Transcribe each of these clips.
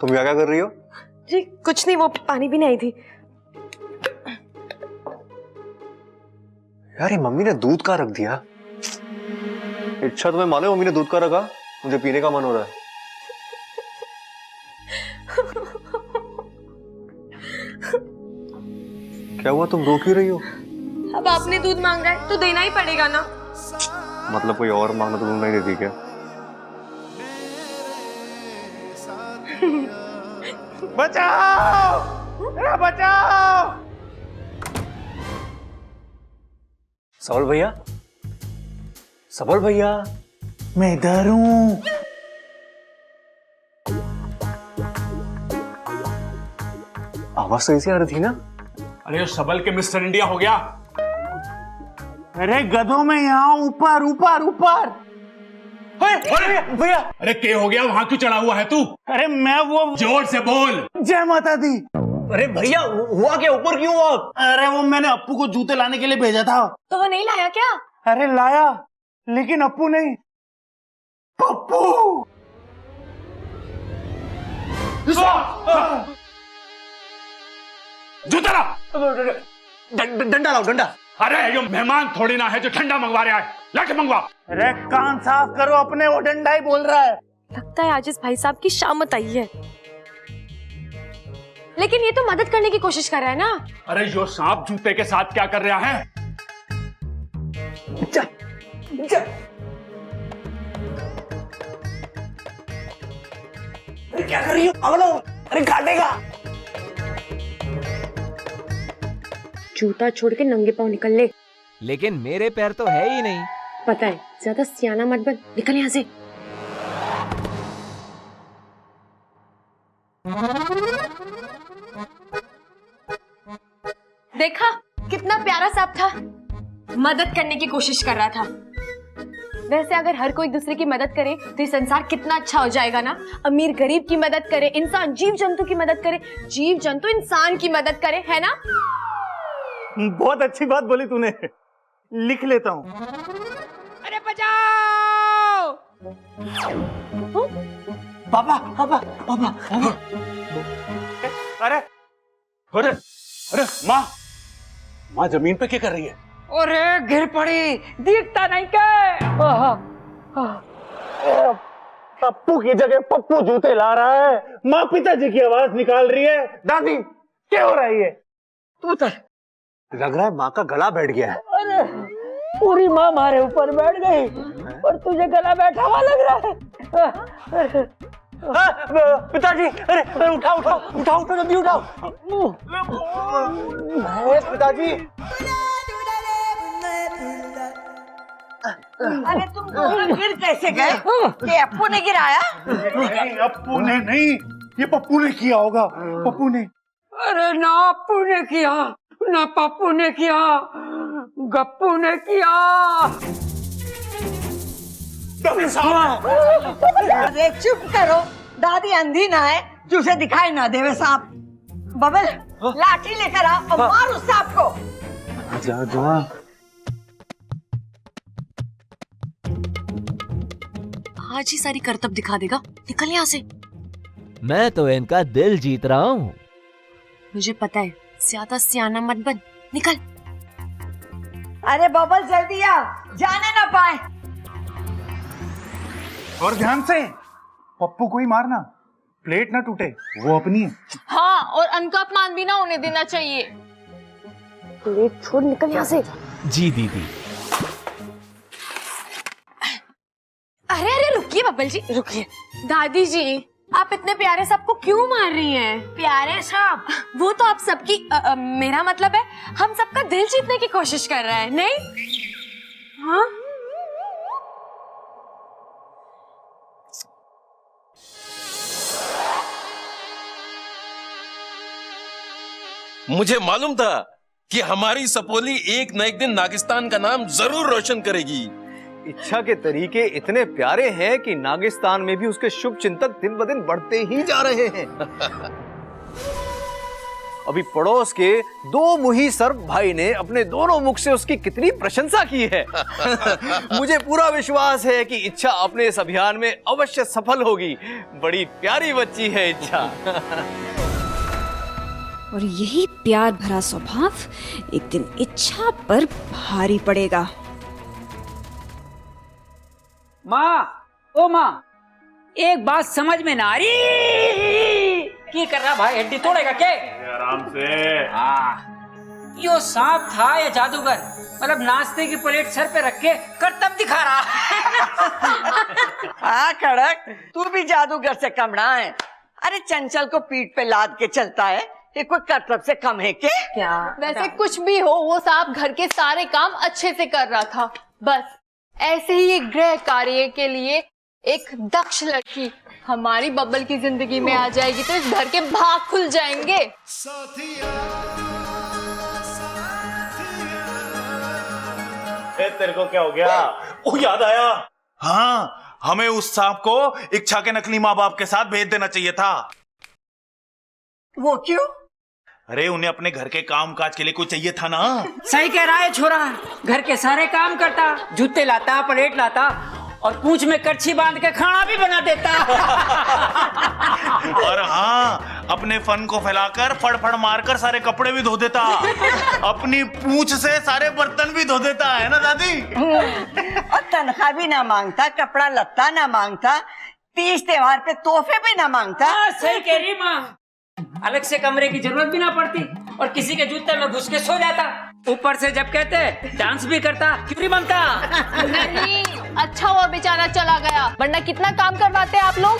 तुम क्या कर रही हो? जी कुछ नहीं, वो पानी भी नहीं थी। यार ये मम्मी ने दूध का रख दिया। अच्छा तुम्हें मालूम है मम्मी ने दूध का रखा? मुझे पीने का मन हो रहा है। क्या हुआ, तुम रो क्यों रही हो? अब आपने दूध मांगा है तो देना ही पड़ेगा ना। मतलब कोई और मांगना तो तुम नहीं देती क्या? बचाओ! अरे बचाओ! सबल भैया, सबल भैया, मैं इधर हूँ। आवाज तो ऐसी आ रही थी ना? अरे ये सबल के मिस्टर इंडिया हो गया। अरे गधों में यहाँ ऊपर ऊपर ऊपर। भैया अरे के हो गया, वहां क्यों चढ़ा हुआ है तू? अरे मैं वो जोर से बोल। जय माता दी। अरे भैया हुआ क्या, ऊपर क्यों आप? अरे वो मैंने अप्पू को जूते लाने के लिए भेजा था। तो वो नहीं लाया क्या? अरे लाया, लेकिन अप्पू नहीं, पप्पू। जूता ला। डंडा लाओ, डंडा। अरे ये मेहमान थोड़ी ना है जो ठंडा मंगवा रहा है, लाके मंगवा। अरे कान साफ करो अपने, वो डंडा ही बोल रहा है। लगता है आज इस भाई साहब की शामत आई है। लेकिन ये तो मदद करने की कोशिश कर रहा है ना। अरे जो सांप जूते के साथ क्या कर रहा है? अरे क्या कर रही हो? अरे काटेगा। जूता छोड़ के नंगे पांव निकल ले। लेकिन मेरे पैर तो है ही नहीं। पता है, ज्यादा सियाना मत बन, निकल यहाँ से। देखा कितना प्यारा सांप था, मदद करने की कोशिश कर रहा था। वैसे अगर हर कोई दूसरे की मदद करे तो ये संसार कितना अच्छा हो जाएगा ना। अमीर गरीब की मदद करे, इंसान जीव जंतु की मदद करे, जीव जंतु इंसान की मदद करे, है ना? बहुत अच्छी बात बोली तूने, लिख लेता हूँ। अरे बचाओ! पापा पापा पापा। अरे अरे अरे माँ जमीन पे क्या कर रही है? अरे गिर पड़ी, दिखता नहीं क्या? पप्पू की जगह पप्पू जूते ला रहा है। माँ पिताजी की आवाज निकाल रही है। दादी क्या हो रही है? तू उतर। लग रहा है माँ का गला बैठ गया है। अरे पूरी माँ हमारे ऊपर बैठ गई और तुझे गला बैठा हुआ लग रहा है। पिताजी, अरे उठाओ उठाओ उठाओ उठाओ, जल्दी उठाओ। पिताजी। अरे तुम दोनों गिर कैसे गए? ये अप्पू ने गिराया? नहीं अप्पू ने नहीं, ये पप्पू ने किया होगा। पप्पू ने। अरे ना अप्पू ने किया, ना पप्पू ने किया, गप्पू ने किया। अरे चुप करो, दादी अंधी ना है जो उसे दिखाई ना देवे सांप। बबल लाठी लेकर आ और मार उस सांप को। जा जा। आज ही सारी करतब दिखा देगा, निकल यहाँ से। मैं तो इनका दिल जीत रहा हूँ। मुझे पता है, ज्यादा सियाना मत बन, निकल। अरे बबल जल्दी आ, जाने ना पाए। और ध्यान से, पप्पू को ही मारना, प्लेट ना टूटे, वो अपनी है। हाँ, और अन्न का अपमान भी ना होने देना चाहिए। प्लेट छोड़, निकल यहाँ से। जी दीदी। अरे अरे रुकिए बब्बल जी, रुकिए। दादी जी, आप इतने प्यारे सांप को क्यों मार रही हैं? प्यारे सांप? वो तो आप सबकी मेरा मतलब है, हम सबका दिल जीतने की कोशिश कर रहा है, नहीं? हाँ? मुझे मालूम था कि हमारी सपोली एक न एक दिन नागिस्तान का नाम जरूर रोशन करेगी। इच्छा के तरीके इतने प्यारे हैं कि नागिस्तान में भी उसके शुभ चिंतक दिन ब दिन बढ़ते ही जा रहे हैं। अभी पड़ोस के दो मुही सर्प भाई ने अपने दोनों मुख से उसकी कितनी प्रशंसा की है। मुझे पूरा विश्वास है कि इच्छा अपने इस अभियान में अवश्य सफल होगी। बड़ी प्यारी बच्ची है इच्छा। और यही प्यार भरा स्वभाव एक दिन इच्छा पर भारी पड़ेगा। माँ, ओ माँ, एक बात समझ में ना आ रही। क्या कर रहा भाई, हड्डी तोड़ेगा क्या? आराम से। हाँ, यो सांप था या जादूगर? मतलब नाश्ते की प्लेट सर पे रख के करतब दिखा रहा। हाँ कड़क, तू भी जादूगर से कम ना है। अरे चंचल को पीठ पे लाद के चलता है, ये कोई करतब से कम है क्या? वैसे कुछ भी हो, वो साहब घर के सारे काम अच्छे से कर रहा था। बस ऐसे ही एक गृह कार्य के लिए एक दक्ष लड़की हमारी बब्बल की जिंदगी में आ जाएगी तो इस घर के भाग खुल जाएंगे। तेरे को क्या हो गया? ओ याद आया। हाँ, हमें उस सांप को इच्छा के नकली माँ बाप के साथ भेज देना चाहिए था। वो क्यों? अरे उन्हें अपने घर के काम काज के लिए कोई चाहिए था ना। सही कह रहा है छोरा, घर के सारे काम करता, जूते लाता, प्लेट लाता और पूंछ में करछी बांध के खाना भी बना देता। और हाँ, अपने फन को फैलाकर फड़फड़ मारकर सारे कपड़े भी धो देता। अपनी पूंछ से सारे बर्तन भी धो देता है ना दादी। और तनख्वाह भी ना मांगता, कपड़ा लत्ता ना मांगता, तीज त्योहार पे तोहफे भी ना मांगता। सही कह रही माँ, अलग से कमरे की जरूरत भी ना पड़ती और किसी के जूते में घुस के सो जाता। ऊपर से जब कहते डांस भी करता, क्यों नहीं बनता? नहीं, अच्छा हुआ बेचारा चला गया, वरना कितना काम करवाते आप लोग।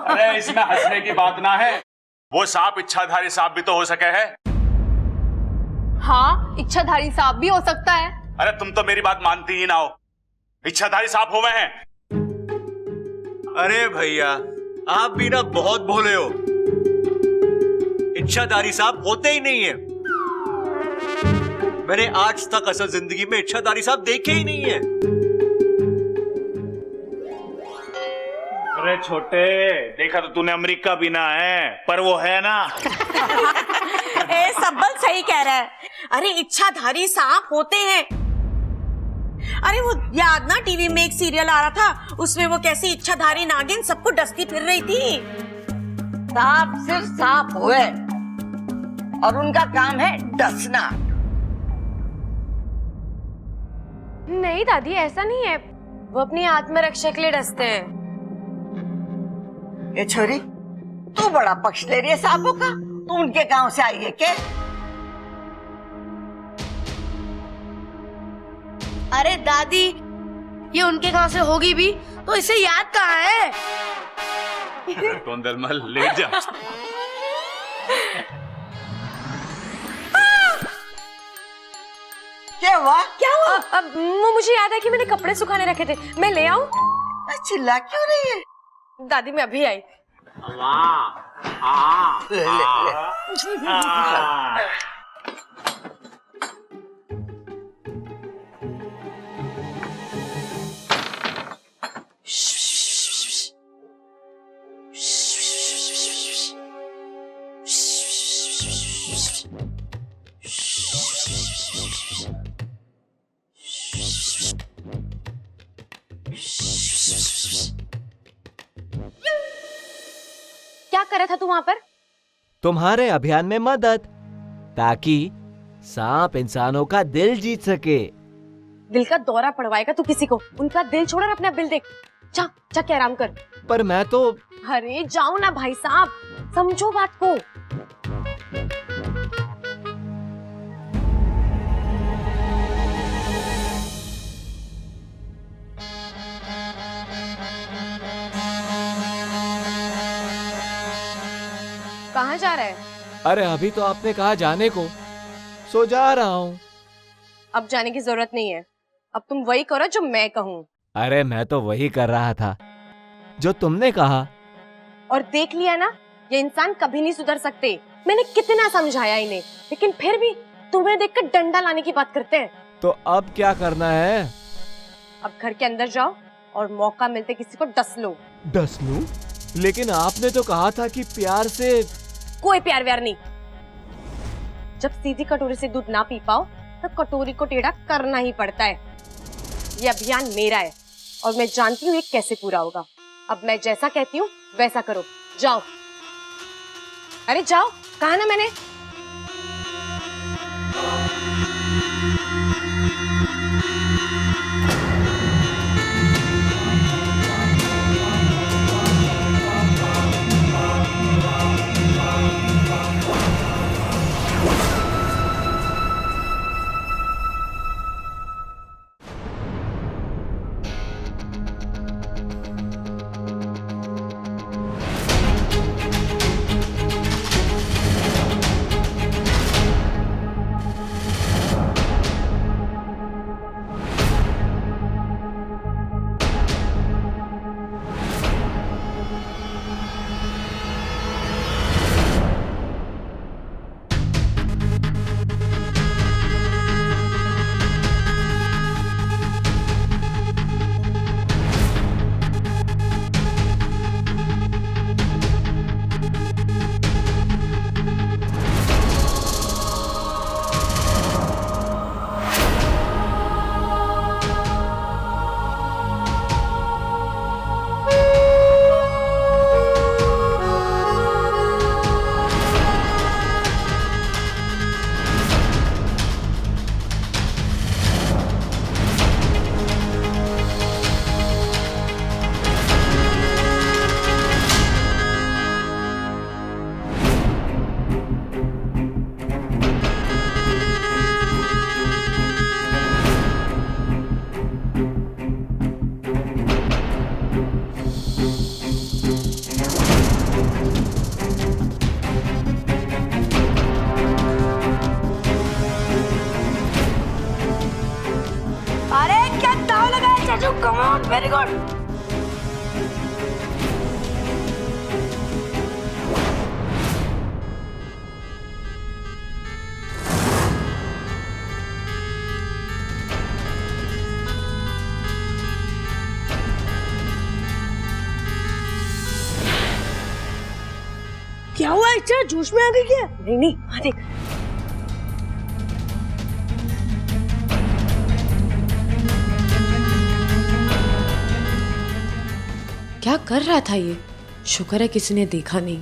अरे इसमें हंसने की बात ना है, वो सांप इच्छाधारी सांप भी तो हो सके है। हाँ, इच्छाधारी सांप भी हो सकता है। अरे तुम तो मेरी बात मानती ही ना हो, इच्छाधारी सांप हुए हैं। अरे भैया, आप भी ना बहुत भोले हो। इच्छाधारी सांप होते ही नहीं है। मैंने आज तक असल जिंदगी में इच्छाधारी सांप देखे ही नहीं है। अरे छोटे, देखा तो तूने अमेरिका भी ना है, पर वो है ना। ए सब्बल सही कह रहा है। अरे इच्छाधारी सांप होते हैं। अरे वो याद ना, टीवी में एक सीरियल आ रहा था, उसमें वो कैसी इच्छाधारी नागिन सबको डसती फिर रही थी। सांप सिर्फ सांप हुए और उनका काम है डसना। नहीं दादी, ऐसा नहीं है, वो अपनी आत्मरक्षा के लिए डसते हैं। ये छोरी, तू बड़ा पक्ष ले रही है सांपों का। तू उनके गांव से आई है क्या? अरे दादी, ये उनके गांव से होगी भी तो इसे याद कहाँ है? टोंदलमल लेट जा। क्या हुआ? क्या हुआ? अब मुझे याद है कि मैंने कपड़े सुखाने रखे थे, मैं ले आऊं? चिल्ला क्यों रही है? दादी मैं अभी आई। ले ले ले। क्या कर रहा था तू वहां पर? तुम्हारे अभियान में मदद, ताकि सांप इंसानों का दिल जीत सके। दिल का दौरा पड़वाएगा तू किसी को? उनका दिल छोड़ और अपना बिल देख। जा जाके आराम कर। पर मैं तो। अरे जाओ ना भाई साहब, समझो बात को। कहाँ जा रहा है? अरे अभी तो आपने कहा जाने को, सो जा रहा हूँ। अब जाने की जरूरत नहीं है, अब तुम वही करो जो मैं कहूँ। अरे मैं तो वही कर रहा था जो तुमने कहा। और देख लिया ना, ये इंसान कभी नहीं सुधर सकते। मैंने कितना समझाया इन्हें, लेकिन फिर भी तुम्हें देखकर डंडा लाने की बात करते हैं। तो अब क्या करना है? अब घर के अंदर जाओ और मौका मिलते किसी को डस लो। डस लूं? लेकिन आपने तो कहा था कि प्यार से। कोई प्यार व्यार नहीं, जब सीधी कटोरी से दूध ना पी पाओ तो कटोरी को टेढ़ा करना ही पड़ता है। ये अभियान मेरा है और मैं जानती हूँ ये कैसे पूरा होगा। अब मैं जैसा कहती हूँ वैसा करो। जाओ, अरे जाओ, कहा ना मैंने। Come on, very good. क्या हुआ इच्छा? जोश में आ गई क्या? नहीं नहीं, हाँ देख। क्या कर रहा था ये? शुक्र है किसी ने देखा नहीं।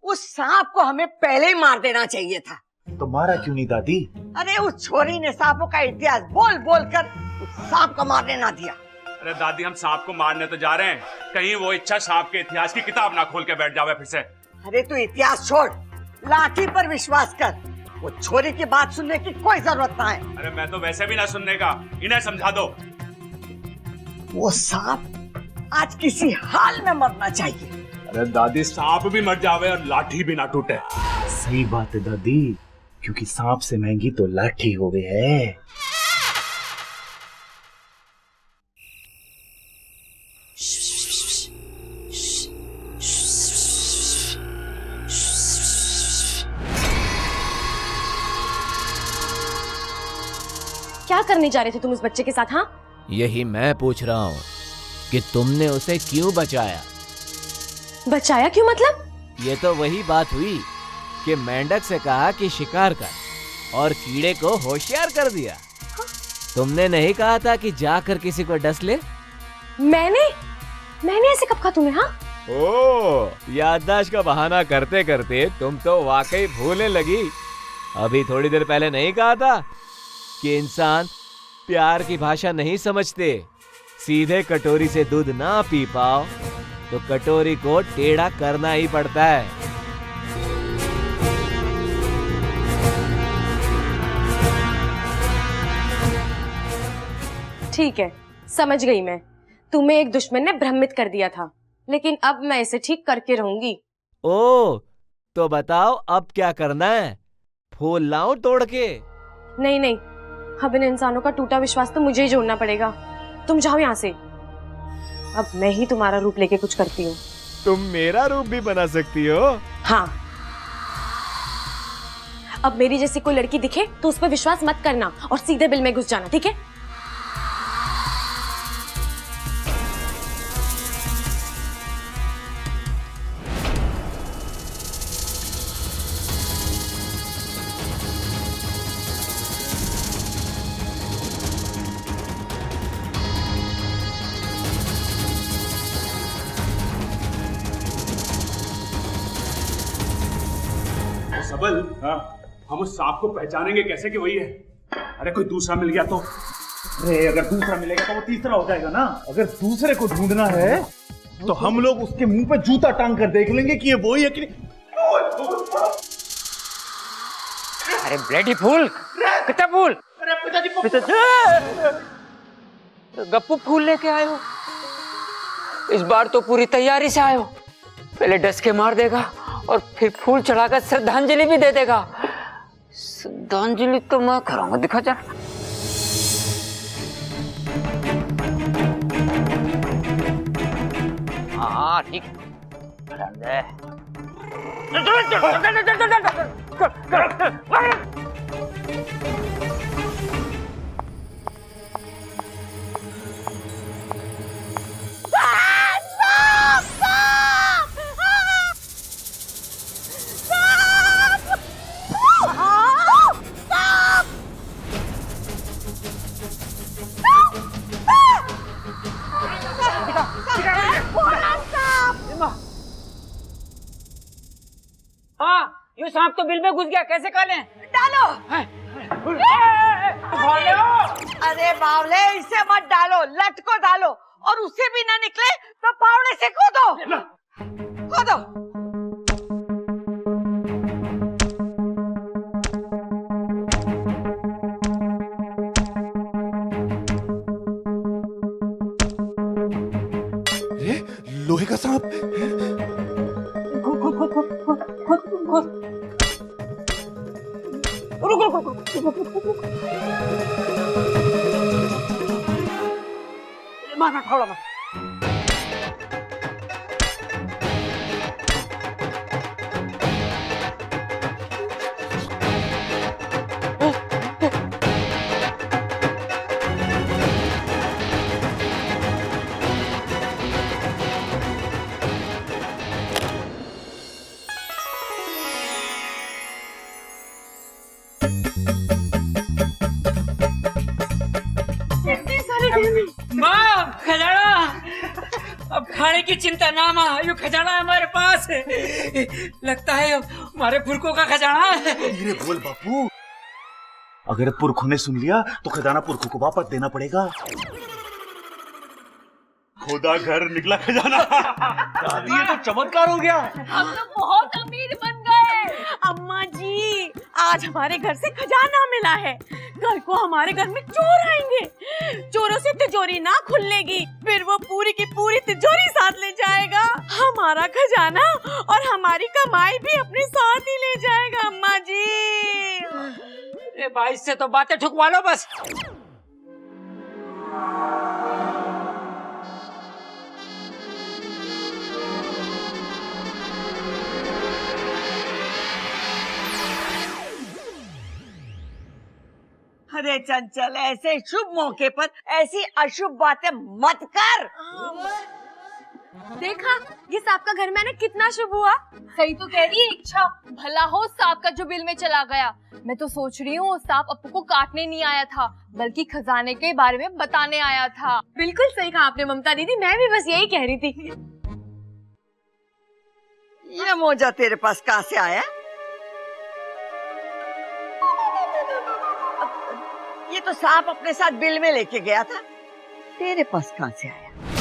उस सांप को हमें पहले ही मार देना चाहिए था। तो मारा क्यों नहीं दादी? अरे उस छोरी ने सांपों का इतिहास बोल बोल कर उस सांप को मारने ना दिया। अरे दादी, हम सांप को मारने तो जा रहे हैं, कहीं वो इच्छा सांप के इतिहास की किताब ना खोल के बैठ जावे फिर से। अरे तू इतिहास छोड़, लाठी पर विश्वास कर। वो छोरी की बात सुनने की कोई जरूरत ना है। अरे मैं तो वैसे भी ना सुनने का, इन्हें समझा दो। वो सांप आज किसी हाल में मरना चाहिए। अरे दादी, सांप भी मर जावे और लाठी भी ना टूटे। सही बात है दादी, क्योंकि सांप से महंगी तो लाठी हो गई है। क्या करने जा रहे थे तुम उस बच्चे के साथ? हाँ, यही मैं पूछ रहा हूँ कि तुमने उसे क्यों बचाया? बचाया क्यों मतलब? ये तो वही बात हुई कि मेंढक से कहा कि शिकार कर और कीड़े को होशियार कर दिया। तुमने नहीं कहा था कि जाकर किसी को डस ले? मैंने ऐसे कब कहा तुम्हें? हाँ, ओ, याददाश्त का बहाना करते करते तुम तो वाकई भूलने लगी। अभी थोड़ी देर पहले नहीं कहा था कि इंसान प्यार की भाषा नहीं समझते। सीधे कटोरी से दूध ना पी पाओ तो कटोरी को टेढ़ा करना ही पड़ता है। ठीक है, समझ गई मैं। तुम्हें एक दुश्मन ने भ्रमित कर दिया था, लेकिन अब मैं इसे ठीक करके रहूंगी। ओ, तो बताओ अब क्या करना है? फूल लाऊं तोड़ के? नहीं नहीं, अब इन इंसानों का टूटा विश्वास तो मुझे ही जोड़ना पड़ेगा। तुम जाओ यहाँ से, अब मैं ही तुम्हारा रूप लेके कुछ करती हूँ। तुम मेरा रूप भी बना सकती हो। हाँ, अब मेरी जैसी कोई लड़की दिखे तो उस पर विश्वास मत करना और सीधे बिल में घुस जाना, ठीक है? सबल, हाँ, हम उस सांप को पहचानेंगे कैसे कि वही है? अरे कोई दूसरा मिल गया तो? अरे अगर दूसरा मिलेगा तो वो तीसरा हो जाएगा ना। अगर दूसरे को ढूंढना है तो हम लोग उसके मुंह पे जूता टांग कर देख लेंगे कि ये वही है कि नहीं। अरे ब्लडी फूल, कितना फूल? अरे पिताजी, गप्पू फूल लेके आए हो? इस बार तो पूरी तैयारी से आए हो। पहले डस के मार देगा और फिर फूल चढ़ाकर श्रद्धांजलि भी दे देगा। श्रद्धांजलि तो मैं करूंगा, दिखा जा। हाँ ठीक। हाँ, ये सांप तो बिल में घुस गया, कैसे कालें? डालो। अरे बावले, इसे मत डालो, लट को डालो, और उससे भी ना निकले तो फावड़े से कूदो। कूदो। लोहे का सांप। मार फावड़ा मार। माँ, खजाना। अब खाने की चिंता ना माँ, यो खजाना हमारे पास है। लगता है हमारे पुरखों का खजाना है। धीरे बोल बापू, अगर पुरखों ने सुन लिया तो खजाना पुरखों को वापस देना पड़ेगा। खुदा घर निकला खजाना। दादी ये तो चमत्कार हो गया। हम तो बहुत अमीर बन गए। अम्मा जी, आज हमारे घर से खजाना मिला है। कल को हमारे घर में चोर आएंगे, चोरों से तिजोरी ना खुलेगी, फिर वो पूरी की पूरी तिजोरी साथ ले जाएगा। हमारा खजाना और हमारी कमाई भी अपने साथ ही ले जाएगा। अम्मा जी, ए भाई, इससे तो बातें ठुकवा लो बस। अरे चंचल, ऐसे शुभ मौके पर ऐसी अशुभ बातें मत कर। देखा, ये सांप का घर में आना कितना शुभ हुआ। सही तो कह रही है इच्छा, भला हो सांप का जो बिल में चला गया। मैं तो सोच रही हूँ सांप अपू को काटने नहीं आया था, बल्कि खजाने के बारे में बताने आया था। बिल्कुल सही कहा आपने ममता दीदी, मैं भी बस यही कह रही थी। ये मोजा तेरे पास कहाँ से आया? ये तो सांप अपने साथ बिल में लेके गया था, तेरे पास कहाँ से आया?